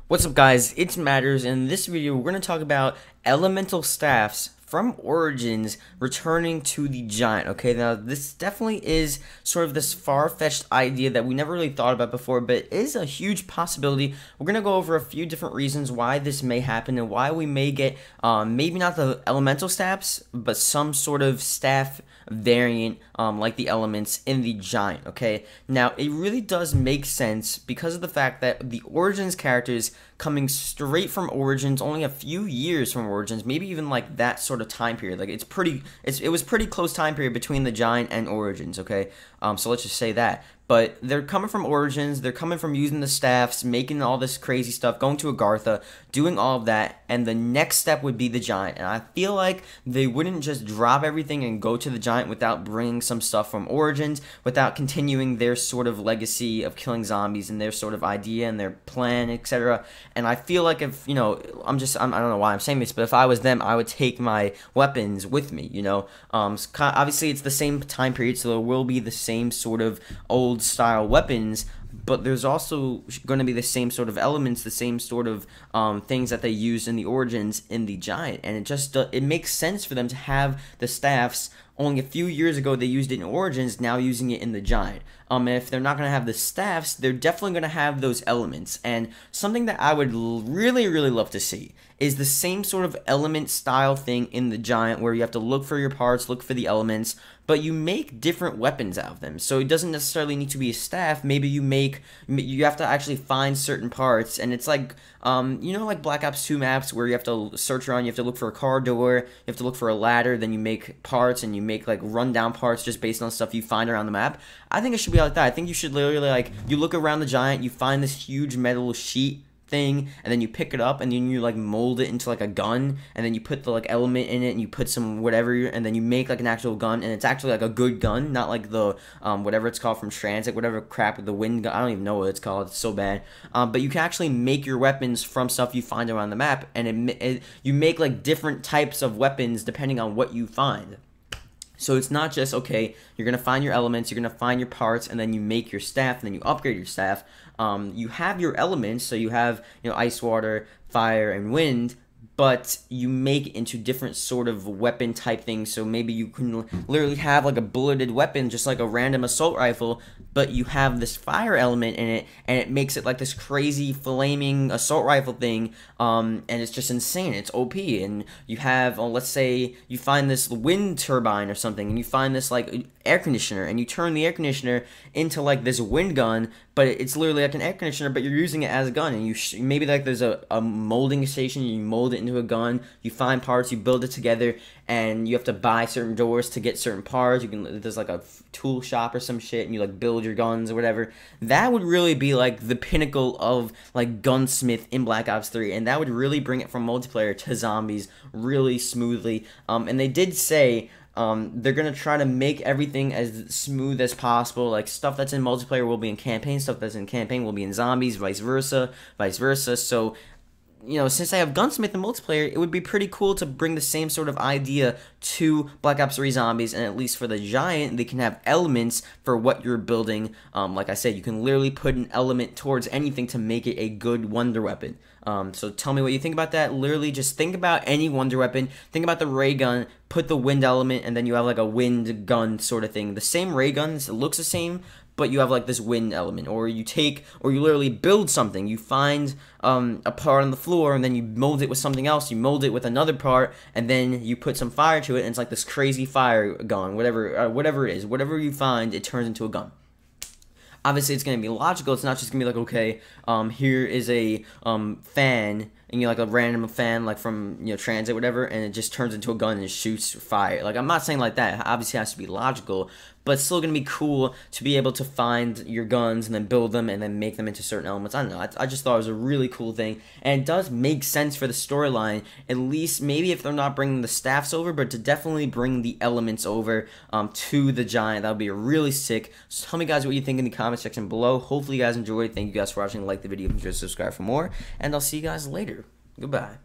What's up, guys? It's Matters, and in this video we're going to talk about elemental staffs from Origins returning to the Giant. Okay, now this definitely is sort of this far-fetched idea that we never really thought about before, but it is a huge possibility. We're going to go over a few different reasons why this may happen and why we may get maybe not the elemental staffs, but some sort of staff variant like the elements in the Giant. Okay, now it really does make sense because of the fact that the Origins characters coming straight from Origins, only a few years from Origins, maybe even like that sort of time period. Like it was pretty close time period between the Giant and Origins. Okay, so let's just say that. But they're coming from Origins, they're coming from using the staffs, making all this crazy stuff, going to Agartha, doing all of that, and the next step would be the Giant. And I feel like they wouldn't just drop everything and go to the Giant without bringing some stuff from Origins, without continuing their sort of legacy of killing zombies and their sort of idea and their plan, etc. And I feel like if, you know, I don't know why I'm saying this, but if I was them, I would take my weapons with me, you know. Obviously, it's the same time period, so there will be the same sort of old style weapons, but there's also going to be the same sort of elements, the same sort of things that they used in the Origins in the Giant, and it just it makes sense for them to have the staffs. Only a few years ago they used it in Origins, now using it in the Giant. And if they're not going to have the staffs, they're definitely going to have those elements. And something that I would really love to see is the same sort of element style thing in the Giant, where you have to look for your parts, look for the elements, but you make different weapons out of them. So it doesn't necessarily need to be a staff. Maybe you have to actually find certain parts, and it's like, you know, like Black Ops 2 maps where you have to search around, you have to look for a car door, you have to look for a ladder, then you make parts, and you make like rundown parts just based on stuff you find around the map. I think it should be like that. I think you should literally, like, you look around the Giant, you find this huge metal sheet thing, and then you pick it up, and then you like mold it into like a gun, and then you put the like element in it, and you put some whatever, and then you make like an actual gun, and it's actually like a good gun, not like the whatever it's called from Transit, whatever crap with the wind gun. I don't even know what it's called, it's so bad. But you can actually make your weapons from stuff you find around the map, and you make like different types of weapons depending on what you find. So it's not just, okay, you're going to find your elements, you're going to find your parts, and then you make your staff, and then you upgrade your staff. You have your elements, so you have, you know, ice, water, fire, and wind, but you make it into different sort of weapon type things. So maybe you can literally have like a bulleted weapon, just like a random assault rifle, but you have this fire element in it, and it makes it like this crazy flaming assault rifle thing, and it's just insane. It's OP. And you have, let's say you find this wind turbine or something, and you find this like air conditioner, and you turn the air conditioner into like this wind gun, but it's literally like an air conditioner, but you're using it as a gun. And maybe like there's a molding station, you mold it into a gun, you find parts, you build it together, and you have to buy certain doors to get certain parts. There's like a tool shop or some shit, and you like build your guns or whatever. That would really be like the pinnacle of like Gunsmith in Black Ops 3, and that would really bring it from multiplayer to zombies really smoothly. And they did say they're going to try to make everything as smooth as possible. Like, stuff that's in multiplayer will be in campaign, stuff that's in campaign will be in zombies, vice versa. So, you know, since I have Gunsmith in multiplayer, it would be pretty cool to bring the same sort of idea to Black Ops 3 Zombies, and at least for the Giant, they can have elements for what you're building. Like I said, you can literally put an element towards anything to make it a good wonder weapon. So tell me what you think about that. Literally, just think about any wonder weapon. Think about the ray gun, put the wind element, and then you have like a wind gun sort of thing. The same ray guns, it looks the same, but you have like this wind element. Or you literally build something. You find a part on the floor, and then you mold it with something else. You mold it with another part, and then you put some fire to it, and it's like this crazy fire gun. Whatever it is, whatever you find, it turns into a gun. Obviously, it's going to be logical. It's not just going to be like, okay, here is a fan, and you like a random fan, like from, you know, Transit, whatever, and it just turns into a gun and it shoots fire. Like, I'm not saying like that. Obviously, it has to be logical, but it's still going to be cool to be able to find your guns and then build them and then make them into certain elements. I don't know. I just thought it was a really cool thing, and it does make sense for the storyline, at least maybe if they're not bringing the staffs over, but to definitely bring the elements over to the Giant. That would be really sick. So tell me, guys, what you think in the comment section below. Hopefully, you guys enjoyed. Thank you guys for watching. Like the video, make sure to subscribe for more, and I'll see you guys later. Goodbye.